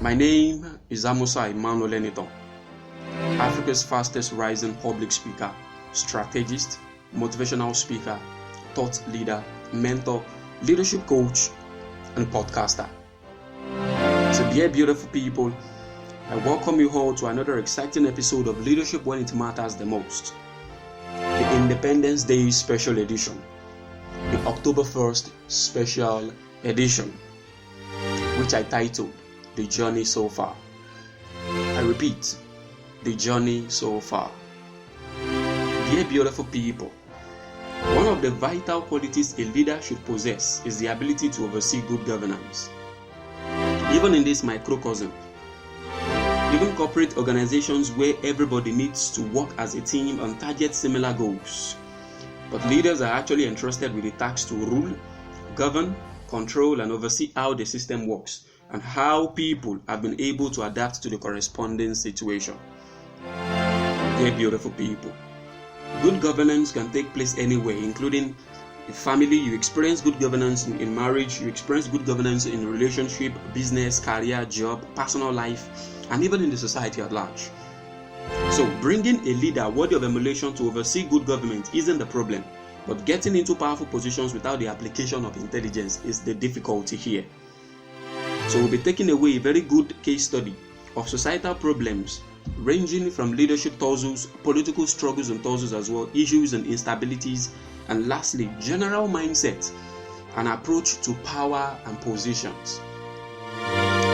My name is Amusa Emmanuel Enitan, Africa's fastest rising public speaker, strategist, motivational speaker, thought leader, mentor, leadership coach, and podcaster. So dear beautiful people, I welcome you all to another exciting episode of Leadership When It Matters the Most, the Independence Day Special Edition, the October 1st Special Edition, which I titled The Journey So Far. I repeat, the journey so far. Dear beautiful people, one of the vital qualities a leader should possess is the ability to oversee good governance. Even in this microcosm, even corporate organizations where everybody needs to work as a team and target similar goals, but leaders are actually entrusted with the task to rule, govern, control, and oversee how the system works and how people have been able to adapt to the corresponding situation. Dear beautiful people, good governance can take place anywhere, including in family. You experience good governance in marriage, you experience good governance in relationship, business, career, job, personal life, and even in the society at large. So bringing a leader worthy of emulation to oversee good government isn't the problem, but getting into powerful positions without the application of intelligence is the difficulty here. So we'll be taking away a very good case study of societal problems ranging from leadership tussles, political struggles and tussles as well, issues and instabilities, and lastly, general mindset and approach to power and positions.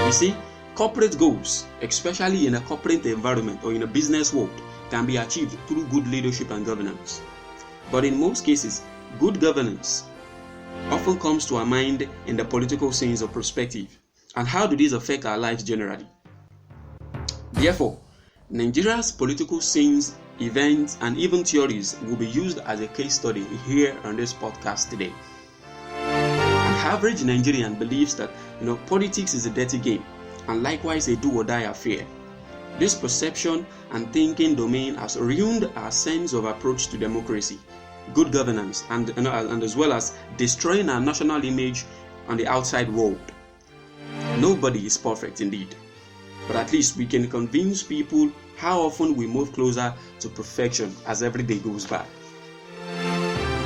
You see, corporate goals, especially in a corporate environment or in a business world, can be achieved through good leadership and governance. But in most cases, good governance often comes to our mind in the political scenes of perspective. And how do these affect our lives generally? Therefore, Nigeria's political scenes, events, and even theories will be used as a case study here on this podcast today. An average Nigerian believes that politics is a dirty game, and likewise a do-or-die affair. This perception and thinking domain has ruined our sense of approach to democracy, good governance, and as well as destroying our national image on the outside world. Nobody is perfect indeed, but at least we can convince people how often we move closer to perfection as every day goes by.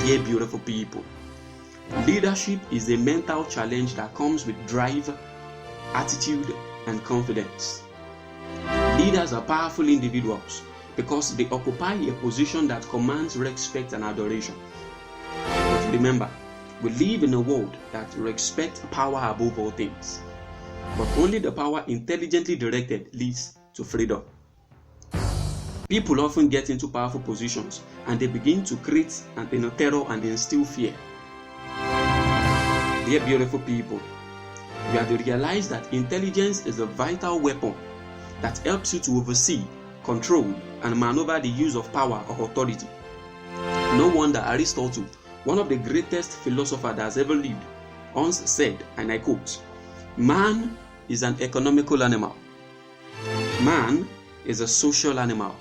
Dear beautiful people, leadership is a mental challenge that comes with drive, attitude, and confidence. Leaders are powerful individuals because they occupy a position that commands respect and adoration. But remember, we live in a world that respects power above all things. But only the power intelligently directed leads to freedom. People often get into powerful positions and they begin to create terror and instill fear. Dear beautiful people, you have to realize that intelligence is a vital weapon that helps you to oversee, control, and maneuver the use of power or authority. No wonder Aristotle, one of the greatest philosophers that has ever lived, once said, and I quote, "Man is an economical animal. Man is a social animal.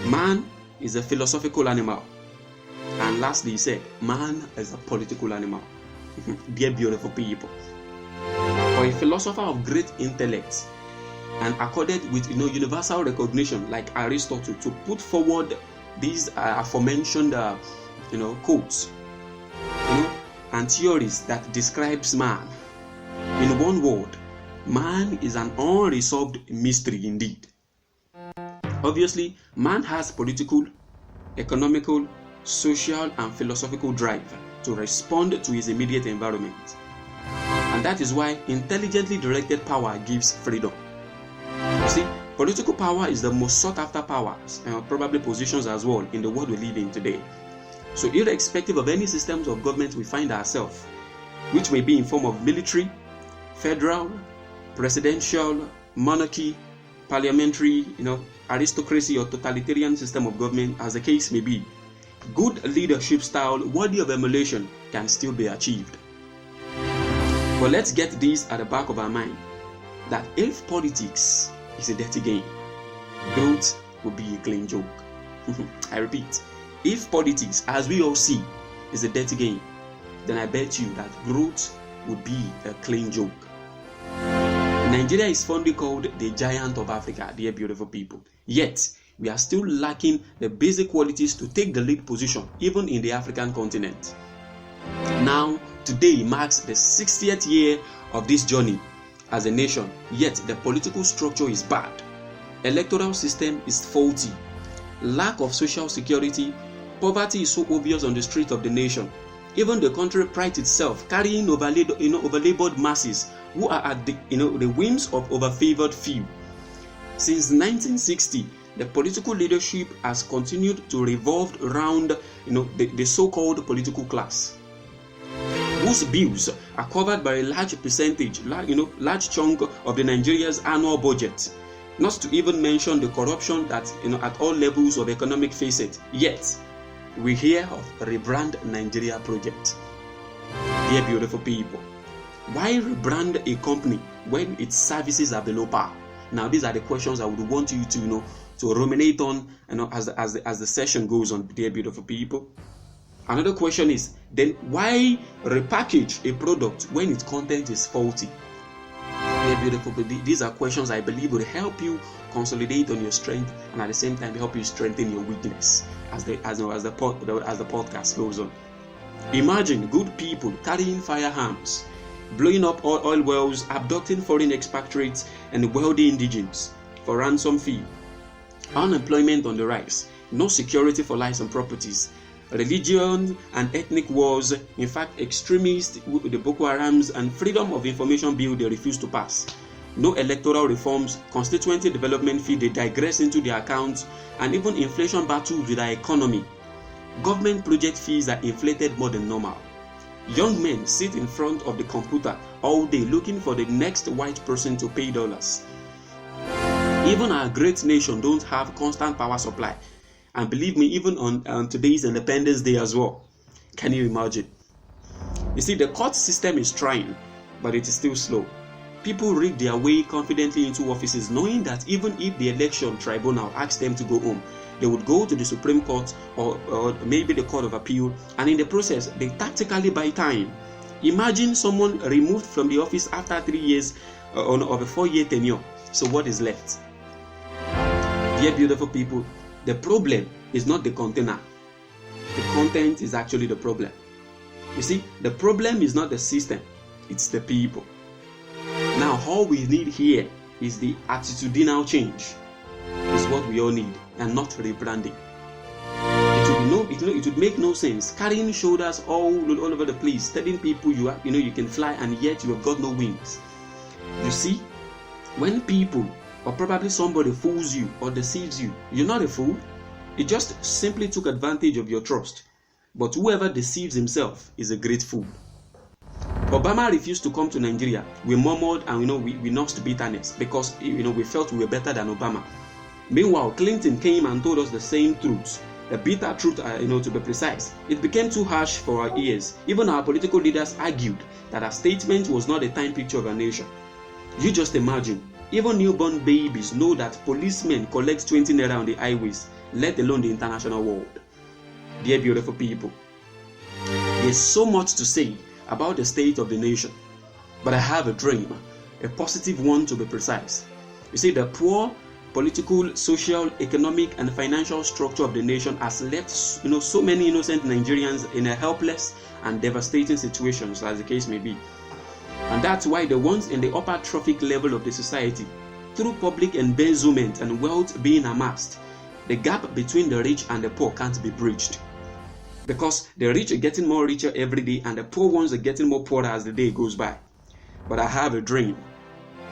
Man is a philosophical animal. And lastly, he said, man is a political animal." Dear beautiful people, for a philosopher of great intellect and accorded with universal recognition like Aristotle to put forward these aforementioned quotes and theories that describes man, in one word, man is an unresolved mystery indeed. Obviously, man has political, economical, social, and philosophical drive to respond to his immediate environment. And that is why intelligently directed power gives freedom. You see, political power is the most sought after powers, and probably positions as well, in the world we live in today. So irrespective of any systems of government we find ourselves, which may be in form of military, federal, presidential, monarchy, parliamentary, aristocracy, or totalitarian system of government, as the case may be, good leadership style worthy of emulation can still be achieved. But let's get this at the back of our mind, that if politics is a dirty game, growth will be a clean joke. I repeat, if politics, as we all see, is a dirty game, then I bet you that growth would be a clean joke. Nigeria is fondly called the giant of Africa, dear beautiful people. Yet, we are still lacking the basic qualities to take the lead position, even in the African continent. Now, today marks the 60th year of this journey as a nation, yet the political structure is bad. Electoral system is faulty. Lack of social security, poverty is so obvious on the street of the nation. Even the country prides itself carrying overlabored masses who are at the whims of overfavored few. Since 1960, the political leadership has continued to revolve around the so-called political class, whose bills are covered by a large percentage, large chunk of the Nigeria's annual budget. Not to even mention the corruption that at all levels of economic facet. Yet, we hear of Rebrand Nigeria project. Dear beautiful people, why rebrand a company when its services are below par? Now, these are the questions I would want you to to ruminate on as the session goes on, dear beautiful people. Another question is, then why repackage a product when its content is faulty? Dear beautiful people, these are questions I believe will help you consolidate on your strength and at the same time help you strengthen your weakness as the podcast goes on. Imagine good people carrying firearms, blowing up oil wells, abducting foreign expatriates and wealthy indigenes for ransom fee. Unemployment on the rise, no security for lives and properties, religion and ethnic wars. In fact, extremists, the Boko Harams, and freedom of information bill they refuse to pass. No electoral reforms, constituency development fee they digress into their accounts, and even inflation battles with our economy. Government project fees are inflated more than normal. Young men sit in front of the computer all day looking for the next white person to pay dollars. Even our great nation don't have constant power supply. And believe me, even on today's Independence Day as well. Can you imagine? You see, the court system is trying, but it is still slow. People rig their way confidently into offices, knowing that even if the election tribunal asks them to go home, they would go to the Supreme Court or maybe the Court of Appeal, and in the process, they tactically buy time. Imagine someone removed from the office after 3 years of a 4-year tenure. So what is left? Dear beautiful people, the problem is not the container. The content is actually the problem. You see, the problem is not the system, it's the people. Now, all we need here is the attitudinal change. It's what we all need, and not rebranding. It would make no sense carrying shoulders all over the place, telling people you can fly, and yet you have got no wings. You see, when people or probably somebody fools you or deceives you, you're not a fool. It just simply took advantage of your trust. But whoever deceives himself is a great fool. Obama refused to come to Nigeria. We murmured and we nursed bitterness because we felt we were better than Obama. Meanwhile, Clinton came and told us the same truth, the bitter truth, to be precise. It became too harsh for our ears. Even our political leaders argued that our statement was not a time picture of a nation. You just imagine. Even newborn babies know that policemen collect 20 naira on the highways, let alone the international world. Dear beautiful people, there's so much to say about the state of the nation, but I have a dream, a positive one to be precise. You see, the poor political, social, economic, and financial structure of the nation has left so many innocent Nigerians in a helpless and devastating situations, as the case may be. And that's why the ones in the upper trophic level of the society, through public embezzlement and wealth being amassed, the gap between the rich and the poor can't be bridged. Because the rich are getting more richer every day and the poor ones are getting more poorer as the day goes by. But I have a dream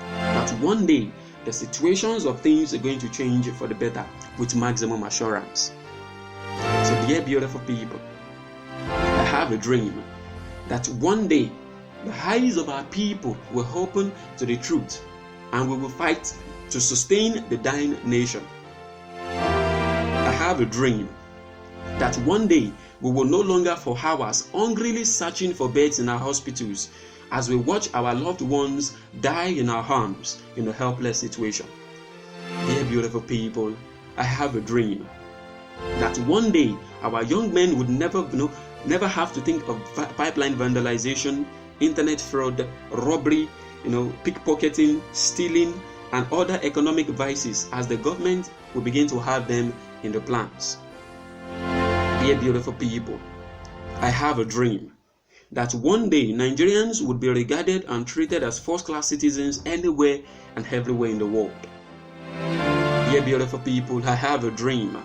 that one day the situations of things are going to change for the better with maximum assurance. So dear beautiful people, I have a dream that one day the eyes of our people will open to the truth and we will fight to sustain the dying nation. I have a dream that one day we will no longer for hours hungrily searching for beds in our hospitals as we watch our loved ones die in our arms in a helpless situation. Dear beautiful people, I have a dream that one day our young men would never have to think of pipeline vandalization, internet fraud, robbery, pickpocketing, stealing, and other economic vices, as the government will begin to have them in the plans. Dear beautiful people, I have a dream that one day Nigerians would be regarded and treated as first-class citizens anywhere and everywhere in the world. Dear beautiful people, I have a dream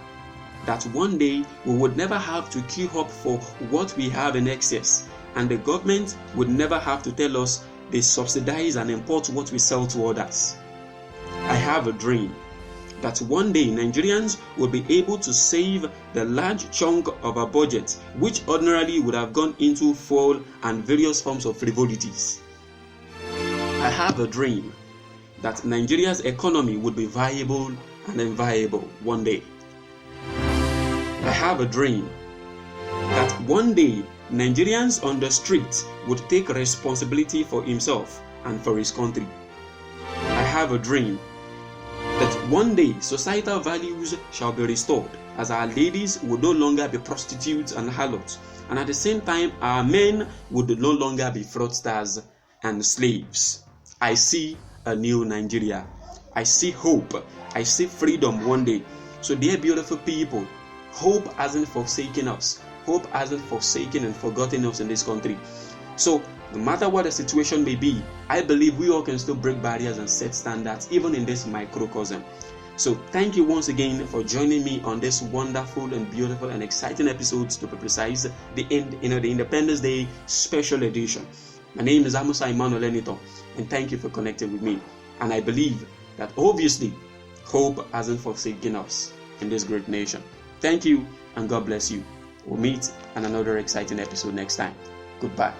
that one day we would never have to queue up for what we have in excess, and the government would never have to tell us they subsidize and import what we sell to others. I have a dream that one day Nigerians will be able to save the large chunk of our budget, which ordinarily would have gone into fuel and various forms of frivolities. I have a dream that Nigeria's economy would be viable and inviable one day. I have a dream that one day Nigerians on the street would take responsibility for himself and for his country. I have a dream that one day societal values shall be restored, as our ladies would no longer be prostitutes and harlots, and at the same time our men would no longer be fraudsters and slaves. I see a new Nigeria. I see hope. I see freedom one day. So dear beautiful people, hope hasn't forsaken us. Hope hasn't forsaken and forgotten us in this country. So no matter what the situation may be, I believe we all can still break barriers and set standards even in this microcosm. So thank you once again for joining me on this wonderful and beautiful and exciting episodes, to be precise, the Independence Day special edition. My name is Amusa Emmanuel Enitan, and thank you for connecting with me. And I believe that obviously hope hasn't forsaken us in this great nation. Thank you, and God bless you. We'll meet on another exciting episode next time. Goodbye.